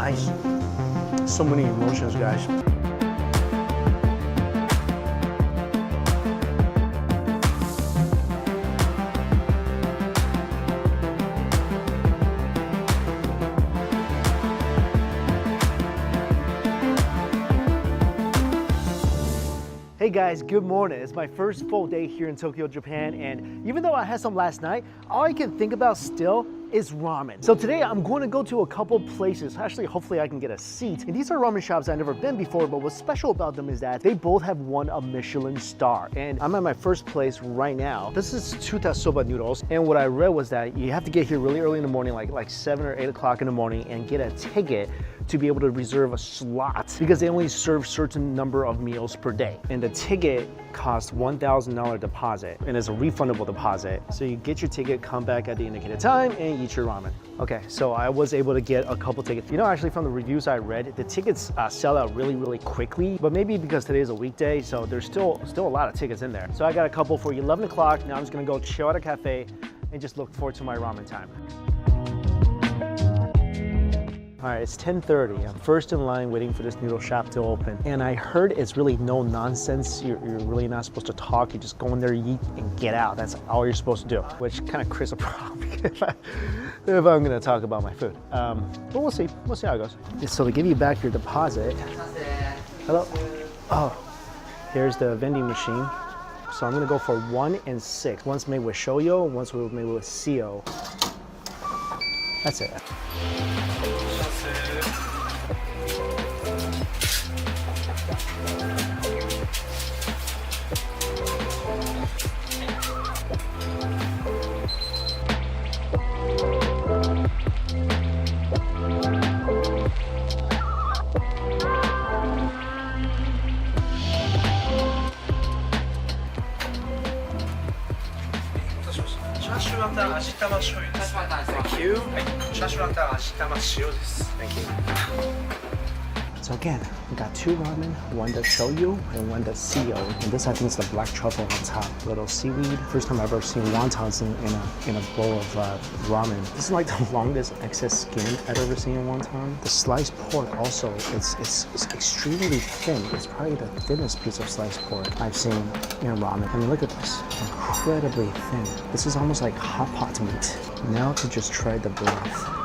Nice. So many emotions, guys. Hey guys, good morning. It's my first full day here in Tokyo, Japan, and even though I had some last night, all I can think about still is ramen. So today I'm going to go to a couple places. Actually, hopefully I can get a seat. And these are ramen shops I've never been before, but what's special about them is that they both have won a Michelin star. And I'm at my first place right now. This is soba noodles. And what I read was that you have to get here really early in the morning, like 7 or 8 o'clock in the morning, and get a ticket to be able to reserve a slot because they only serve certain number of meals per day. And the ticket costs $1,000 deposit and it's a refundable deposit. So you get your ticket, come back at the indicated time and eat your ramen. Okay, so I was able to get a couple tickets. You know, actually from the reviews I read, the tickets sell out really quickly, but maybe because today is a weekday, so there's still a lot of tickets in there. So I got a couple for 11 o'clock. Now I'm just gonna go chill at a cafe and just look forward to my ramen time. All right, it's 10:30. I'm first in line waiting for this noodle shop to open. And I heard it's really no nonsense. You're really not supposed to talk. You just go in there, eat, and get out. That's all you're supposed to do, which kind of creates a problem if I'm gonna talk about my food. But we'll see how it goes. So to give you back your deposit, hello? Oh, here's the vending machine. So I'm gonna go for 1 and 6. One's made with shoyu, and one's made with seo. That's it. Thank you. Thank you. So again, we got 2 ramen, one that's shoyu and one that's seo. And this I think is the black truffle on top. Little seaweed. First time I've ever seen wontons in a bowl of ramen. This is like the longest excess skin I've ever seen in wonton. The sliced pork also, it's extremely thin. It's probably the thinnest piece of sliced pork I've seen in ramen. I mean, look at this, incredibly thin. This is almost like hot pot meat. Now to just try the broth.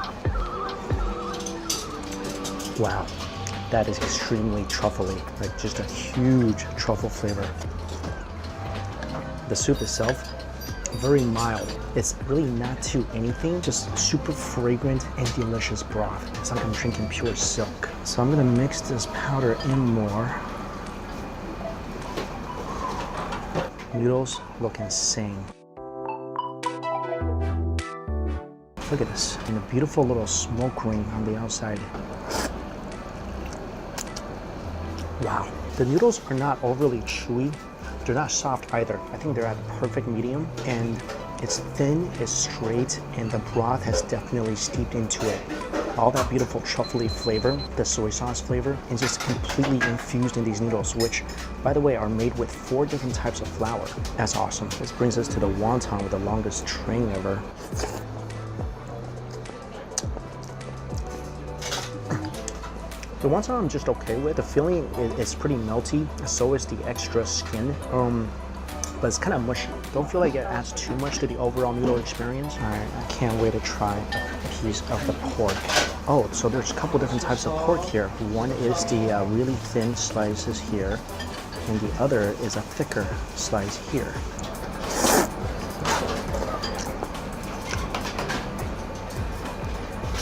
Wow. That is extremely truffly, like just a huge truffle flavor. The soup itself, very mild. It's really not too anything, just super fragrant and delicious broth. It's like I'm drinking pure silk. So I'm gonna mix this powder in more. Noodles look insane. Look at this, and a beautiful little smoke ring on the outside. Wow, the noodles are not overly chewy. They're not soft either. I think they're at perfect medium, and it's thin, it's straight, and the broth has definitely steeped into it. All that beautiful truffly flavor, the soy sauce flavor, is just completely infused in these noodles, which, by the way, are made with 4 different types of flour. That's awesome. This brings us to the wonton with the longest string ever. The wonton I'm just okay with. The filling is pretty melty, so is the extra skin. But it's kind of mushy. Don't feel like it adds too much to the overall noodle experience. All right, I can't wait to try a piece of the pork. Oh, so there's a couple different types of pork here. One is the really thin slices here, and the other is a thicker slice here.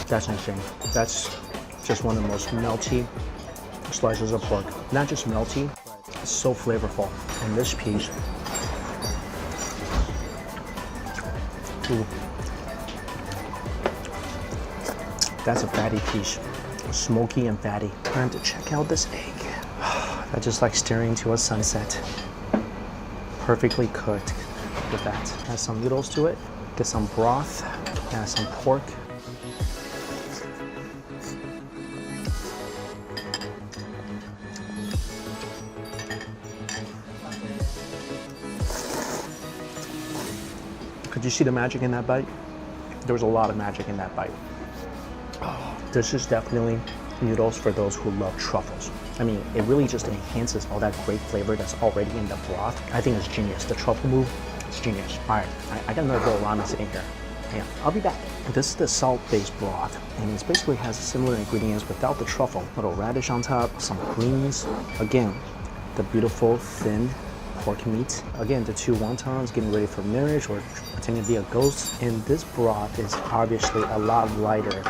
That's insane. That's just one of the most melty slices of pork. Not just melty, it's so flavorful. And this piece, ooh, that's a fatty piece, smoky and fatty. Time to check out this egg. I just like staring into a sunset. Perfectly cooked. Look at that. Add some noodles to it, get some broth, add some pork. Could you see the magic in that bite? There was a lot of magic in that bite. Oh, This is definitely noodles for those who love truffles. I mean, it really just enhances all that great flavor that's already in the broth. I think it's genius. The truffle move, it's genius. All right, I got another bowl of ramen sitting here. Yeah, I'll be back. This is the salt-based broth, and it basically has similar ingredients without the truffle. Little radish on top, some greens. Again, the beautiful thin pork meat. Again, the 2 wontons getting ready for marriage or pretending to be a ghost. And this broth is obviously a lot lighter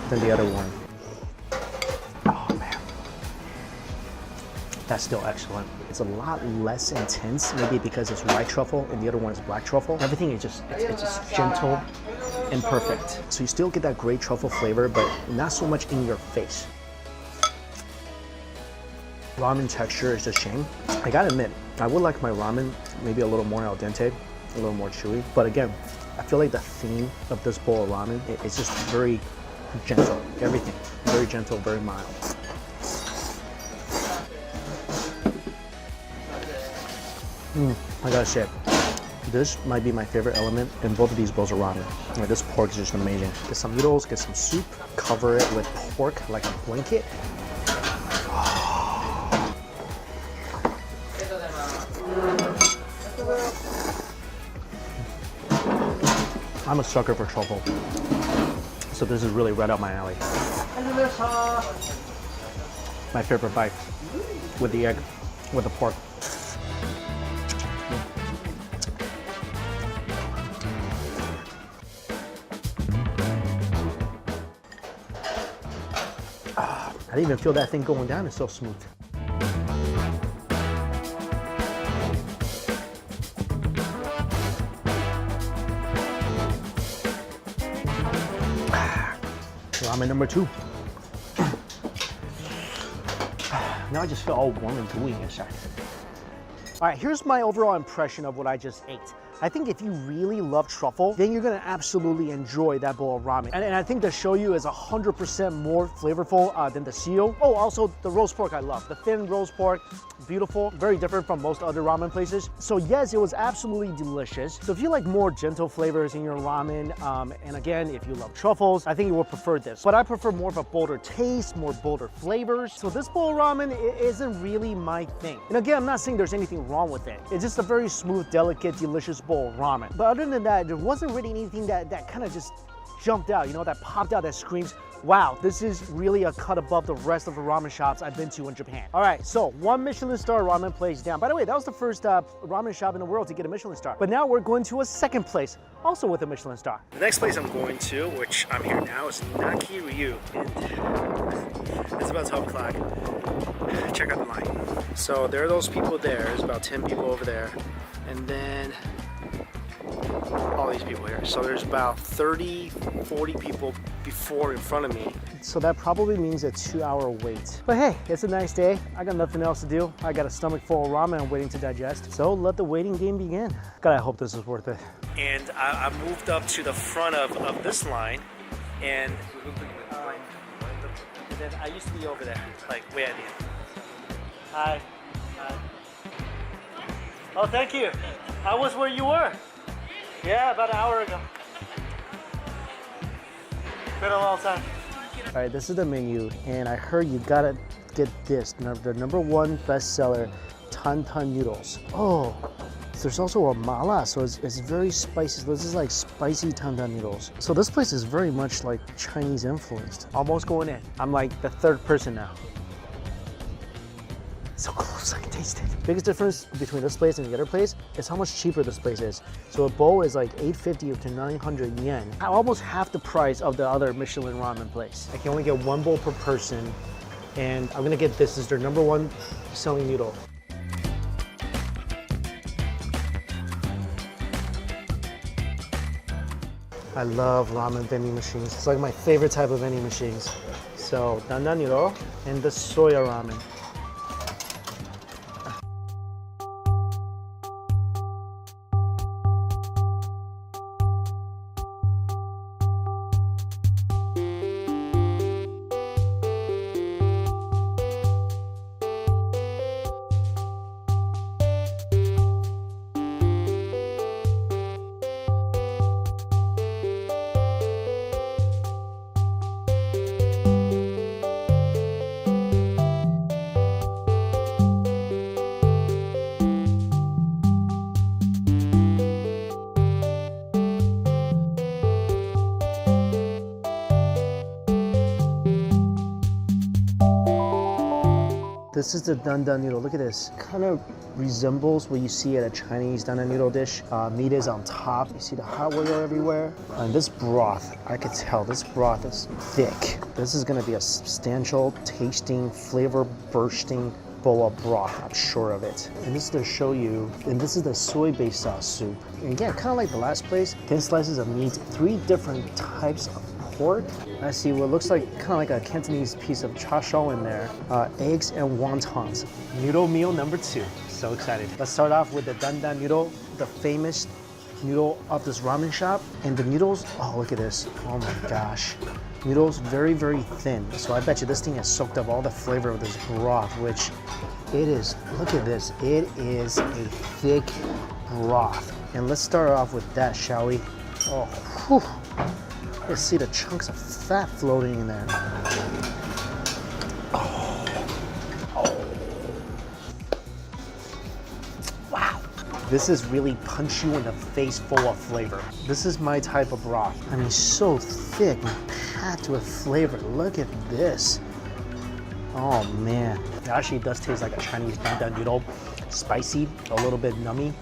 than the other one. Oh man, that's still excellent. It's a lot less intense, maybe because it's white truffle and the other one is black truffle. Everything is just, it's just gentle and perfect. So you still get that great truffle flavor, but not so much in your face. Ramen texture is just Chen. I gotta admit, I would like my ramen maybe a little more al dente, a little more chewy. But again, I feel like the theme of this bowl of ramen, it's just very gentle. Everything, very gentle, very mild. I gotta say, this might be my favorite element in both of these bowls of ramen. Like, this pork is just amazing. Get some noodles, get some soup, cover it with pork like a blanket. I'm a sucker for truffle, so this is really right up my alley. My favorite bite, with the egg, with the pork. I didn't even feel that thing going down, it's so smooth. Ramen number 2. Now I just feel all warm and gooey inside. All right, here's my overall impression of what I just ate. I think if you really love truffle, then you're gonna absolutely enjoy that bowl of ramen. And I think the shoyu is 100% more flavorful than the sio. Oh, also the roast pork I love. The thin roast pork, beautiful, very different from most other ramen places. So yes, it was absolutely delicious. So if you like more gentle flavors in your ramen, and again, if you love truffles, I think you will prefer this. But I prefer more of a bolder taste, more bolder flavors. So this bowl of ramen isn't really my thing. And again, I'm not saying there's anything wrong with it. It's just a very smooth, delicate, delicious bowl of ramen. But other than that, there wasn't really anything that kind of just jumped out, you know, that popped out, that screams, wow, this is really a cut above the rest of the ramen shops I've been to in Japan. All right, so 1 Michelin star ramen place down. By the way, that was the first ramen shop in the world to get a Michelin star. But now we're going to a second place, also with a Michelin star. The next place I'm going to, which I'm here now, is Naki Ryu. And it's about 12 o'clock. Check out the line. So there are those people there. There's about 10 people over there. And then all these people here. So there's about 30, 40 people in front of me. So that probably means a 2-hour wait. But hey, it's a nice day. I got nothing else to do. I got a stomach full of ramen I'm waiting to digest. So let the waiting game begin. God, I hope this is worth it. And I moved up to the front of this line, and then I used to be over there, like way at the end. Hi. Hi. Oh, thank you. I was where you were. Yeah, about an hour ago. Been a long time. All right, this is the menu, and I heard you gotta get this, the #1 bestseller, Tantan noodles. Oh, there's also a mala, so it's very spicy. So this is like spicy Tantan noodles. So this place is very much like Chinese influenced. Almost going in. I'm like the 3rd person now. So close, I can taste it. Biggest difference between this place and the other place is how much cheaper this place is. So a bowl is like 850 to 900 yen. Almost half the price of the other Michelin ramen place. I can only get 1 bowl per person, and I'm gonna get this. This is their #1 selling noodle. I love ramen vending machines. It's like my favorite type of vending machines. So dandan noodle and the soya ramen. This is the dandan noodle. Look at this. Kind of resembles what you see at a Chinese dandan noodle dish. Meat is on top. You see the hot oil everywhere. And this broth, I could tell this broth is thick. This is gonna be a substantial, tasting, flavor bursting bowl of broth, I'm sure of it. And this is to show you, and this is the soy-based sauce soup. And again, kind of like the last place, 10 slices of meat, 3 different types of pork. I see what looks like kind of like a Cantonese piece of cha shao in there. Eggs and wontons. Noodle meal number 2. So excited. Let's start off with the dandan noodle, the famous noodle of this ramen shop. And the noodles, oh, look at this. Oh my gosh. Noodles very, very thin. So I bet you this thing has soaked up all the flavor of this broth, which it is, look at this. It is a thick broth. And let's start off with that, shall we? Oh, whew. Let's see the chunks of fat floating in there. Wow. This is really punch you in the face full of flavor. This is my type of broth. I mean, so thick and packed with flavor. Look at this. Oh man. It actually does taste like a Chinese dandan noodle. Spicy, a little bit nummy.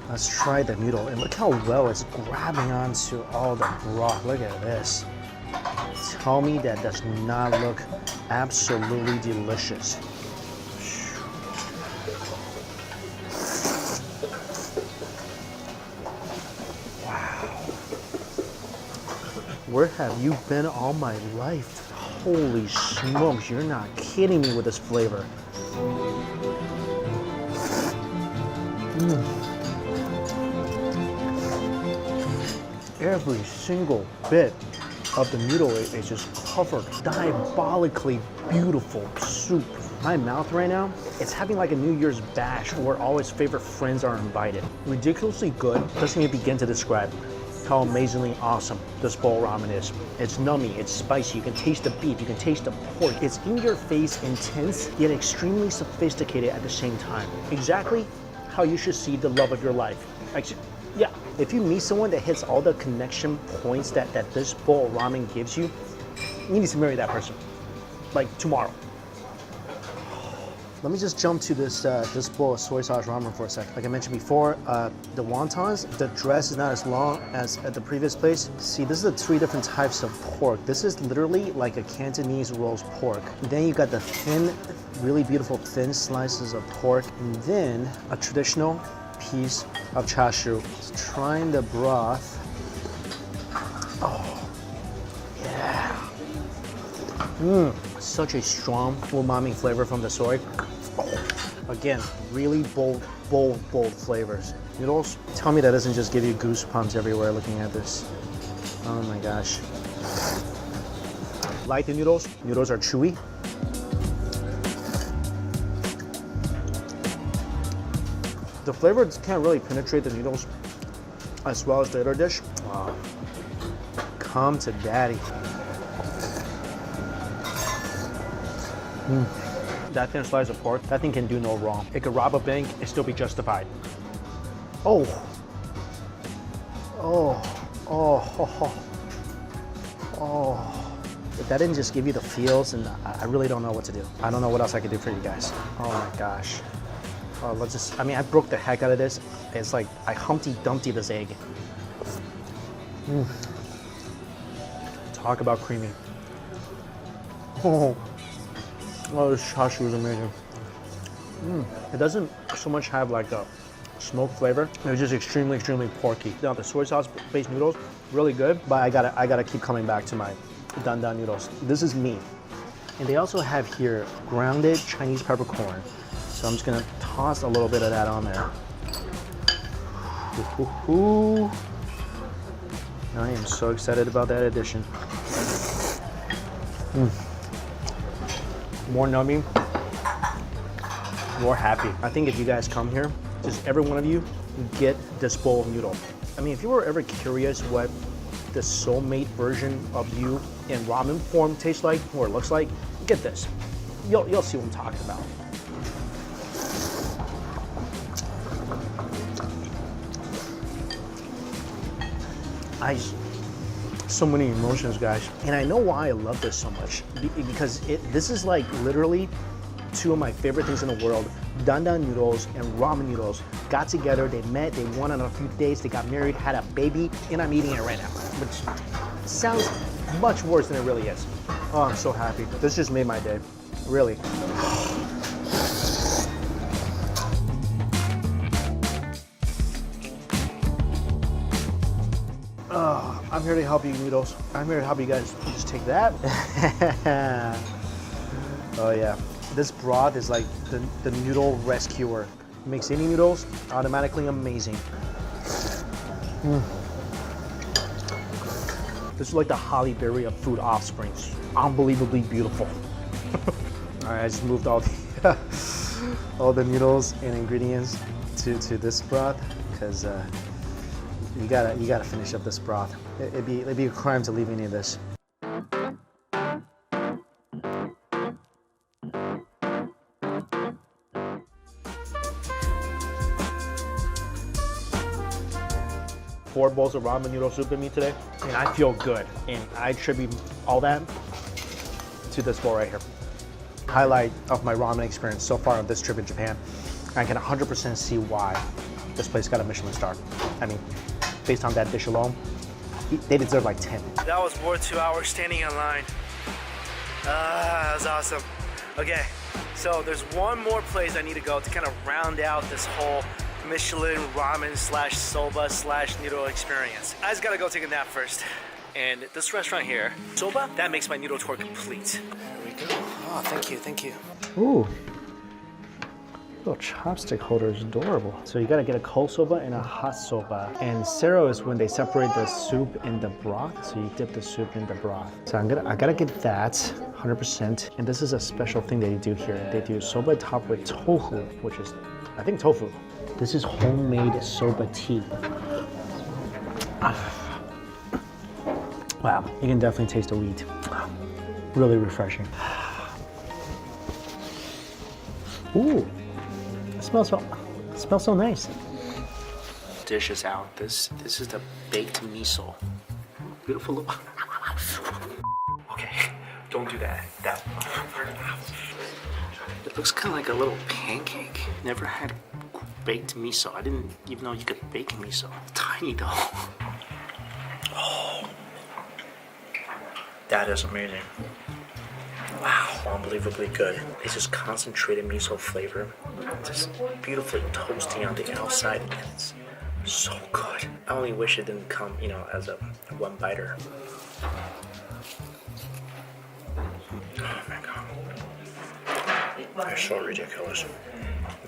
Let's try the noodle, and look how well it's grabbing onto all the broth. Look at this. Tell me that does not look absolutely delicious. Wow. Where have you been all my life? Holy smokes, you're not kidding me with this flavor. Every single bit of the noodle is just covered. Diabolically beautiful soup. My mouth right now, it's having like a New Year's bash where all his favorite friends are invited. Ridiculously good. Doesn't even begin to describe how amazingly awesome this bowl of ramen is. It's nummy, it's spicy, you can taste the beef, you can taste the pork. It's in your face, intense, yet extremely sophisticated at the same time. Exactly how you should see the love of your life. Yeah, if you meet someone that hits all the connection points that this bowl of ramen gives you, you need to marry that person, like tomorrow. Let me just jump to this this bowl of soy sauce ramen for a second. Like I mentioned before, the wontons, the dress is not as long as at the previous place. See, this is the 3 different types of pork. This is literally like a Cantonese roast pork. Then you got the thin, really beautiful thin slices of pork, and then a traditional piece of chashu. Trying the broth. Oh, yeah. Such a strong umami flavor from the soy. Oh, again, really bold flavors. Noodles, tell me that doesn't just give you goosebumps everywhere looking at this. Oh my gosh. Like the noodles? Noodles are chewy. The flavor can't really penetrate the noodles as well as the other dish. Wow. Come to daddy. That thin slice of pork, that thing can do no wrong. It could rob a bank and still be justified. Oh. If that didn't just give you the feels, and I really don't know what to do. I don't know what else I could do for you guys. Oh my gosh. I broke the heck out of this. It's like I Humpty Dumpty this egg. Talk about creamy. Oh, this chashu is amazing. It doesn't so much have like a smoke flavor. It's just extremely porky. Now the soy sauce based noodles, really good, but I gotta keep coming back to my dandan noodles. This is me. And they also have here grounded Chinese peppercorn. So I'm just gonna toss a little bit of that on there. I am so excited about that addition. More nummy, more happy. I think if you guys come here, just every one of you, get this bowl of noodle. I mean, if you were ever curious what the soulmate version of you in ramen form tastes like, or looks like, get this. You'll see what I'm talking about. So many emotions, guys. And I know why I love this so much. Because this is like literally two of my favorite things in the world. Dandan noodles and ramen noodles got together, they met, they went on a few dates, they got married, had a baby, and I'm eating it right now. Which sounds much worse than it really is. Oh, I'm so happy. This just made my day, really. Oh, I'm here to help you, noodles. I'm here to help you guys. Just take that. Oh yeah, this broth is like the noodle rescuer. Makes any noodles automatically amazing. This is like the Halle Berry of food offsprings. Unbelievably beautiful. All right, I just moved all the noodles and ingredients to this broth because you gotta finish up this broth. It'd be a crime to leave any of this. Four bowls of ramen noodle soup in me today, and I feel good. And I attribute all that to this bowl right here. Highlight of my ramen experience so far on this trip in Japan. I can 100% see why this place got a Michelin star. I mean, based on that dish alone, they deserve like 10. That was worth 2 hours standing in line. That was awesome. Okay, so there's one more place I need to go to kind of round out this whole Michelin ramen slash soba slash noodle experience. I just gotta go take a nap first. And this restaurant here, soba, that makes my noodle tour complete. There we go. Oh, thank you, thank you. Ooh. Little chopstick holder is adorable. So you gotta get a cold soba and a hot soba. And sero is when they separate the soup and the broth. So you dip the soup in the broth. So I gotta get that 100%. And this is a special thing they do here. They do soba topped with tofu, which is, I think, tofu. This is homemade soba tea. Wow, you can definitely taste the wheat. Really refreshing. Ooh. It smells so nice. Dish is out. This is the baked miso. Beautiful look. Okay, don't do that. It looks kind of like a little pancake. Never had baked miso. I didn't even know you could bake miso. Tiny though. Oh, that is amazing. Wow, unbelievably good. It's just concentrated miso flavor. Just beautifully toasty on the outside. It's so good. I only wish it didn't come, as a one biter. Oh my god. It's so ridiculous.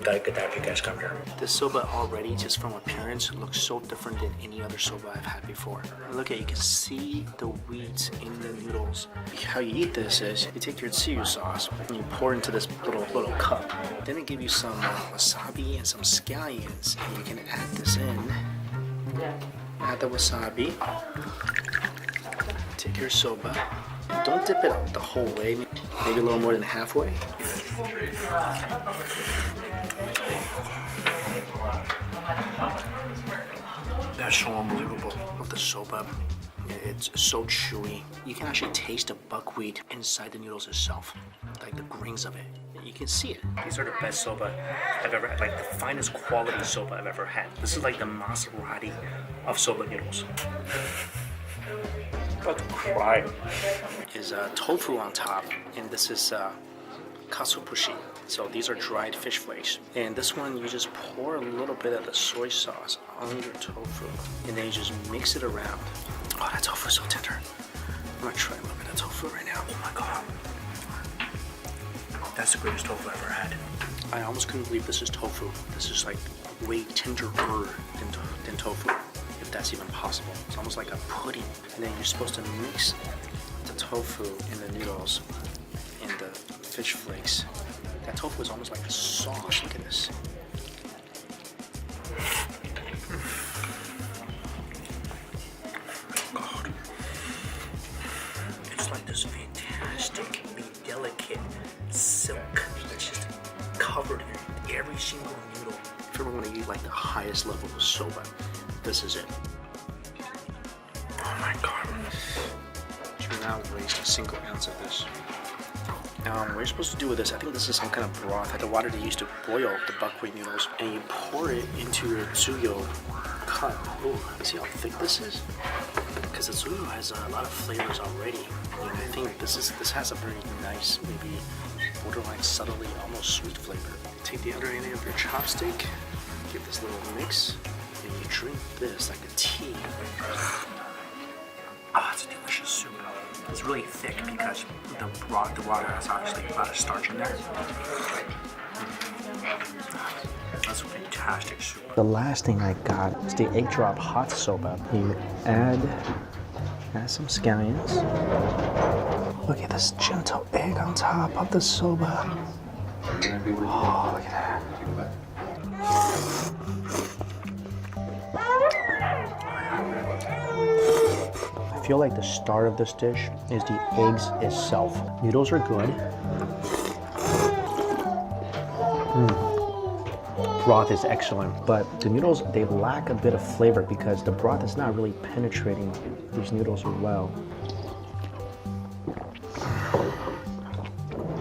Gotta get that if you guys come here. This soba already, just from appearance, looks so different than any other soba I've had before. Look at, you can see the wheat in the noodles. How you eat this is, you take your tsuyu sauce and you pour into this little cup. Then they give you some wasabi and some scallions. And you can add this in. Add the wasabi. Take your soba. Don't dip it the whole way, maybe a little more than halfway. That's so unbelievable of the soba. It's so chewy. You can actually taste the buckwheat inside the noodles itself, like the grains of it. You can see it. These are the best soba I've ever had, like the finest quality soba I've ever had. This is like the Maserati of soba noodles. About to cry. Is tofu on top, and this is katsuobushi. So these are dried fish flakes. And this one, you just pour a little bit of the soy sauce on your tofu, and then you just mix it around. Oh, that tofu is so tender. I'm gonna try a little bit of tofu right now. Oh my god. That's the greatest tofu I've ever had. I almost couldn't believe this is tofu. This is like way tenderer than tofu, if that's even possible. It's almost like a pudding. And then you're supposed to mix the tofu in the noodles and the fish flakes. That tofu is almost like a sauce. Look at this. God. It's like this fantastic, delicate silk that's just covered in every single noodle. If you ever want to eat like the highest level of soba, this is it. Oh my god. not waste a single ounce of this. What you're supposed to do with this, I think this is some kind of broth, like the water they used to boil the buckwheat noodles, and you pour it into your tsuyo cup. Ooh, see how thick this is? Because the tsuyo has a lot of flavors already, and I think this has a very nice, maybe borderline subtly almost sweet flavor. Take the other end of your chopstick, give this little mix, and you drink this like a tea. Ah, it's a delicious soup. It's really thick because the water has obviously a lot of starch in there. That's a fantastic soup. The last thing I got is the egg drop hot soba. You add some scallions. Look at this gentle egg on top of the soba. Oh, look at that. I feel like the start of this dish is the eggs itself. Noodles are good. Broth is excellent, but the noodles, they lack a bit of flavor because the broth is not really penetrating these noodles well.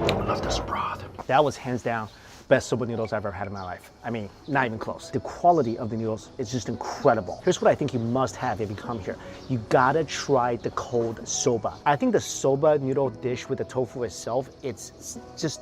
I love this broth. That was hands down best soba noodles I've ever had in my life. I mean, not even close. The quality of the noodles is just incredible. Here's what I think you must have if you come here. You gotta try the cold soba. I think the soba noodle dish with the tofu itself, it's just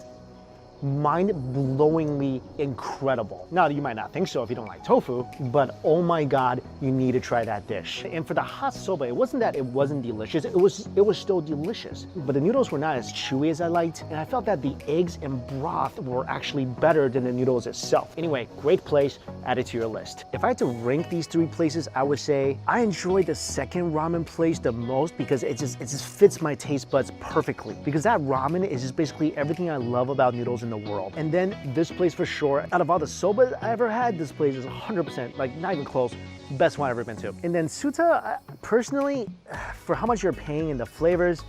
mind-blowingly incredible. Now, you might not think so if you don't like tofu, but oh my God, you need to try that dish. And for the hot soba, it wasn't that it wasn't delicious, it was still delicious, but the noodles were not as chewy as I liked, and I felt that the eggs and broth were actually better than the noodles itself. Anyway, great place, add it to your list. If I had to rank these three places, I would say I enjoyed the second ramen place the most because it just fits my taste buds perfectly. Because that ramen is just basically everything I love about noodles in the world. And then this place for sure, out of all the sobas I ever had, this place is 100%, like not even close, best one I've ever been to. And then Suta, personally, for how much you're paying and the flavors,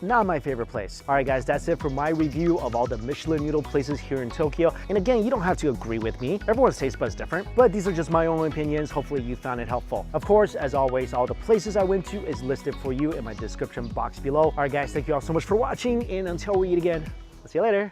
not my favorite place. All right guys, that's it for my review of all the Michelin noodle places here in Tokyo. And again, you don't have to agree with me. Everyone's taste buds different, but these are just my own opinions. Hopefully you found it helpful. Of course, as always, all the places I went to is listed for you in my description box below. All right guys, thank you all so much for watching, and until we eat again, I'll see you later.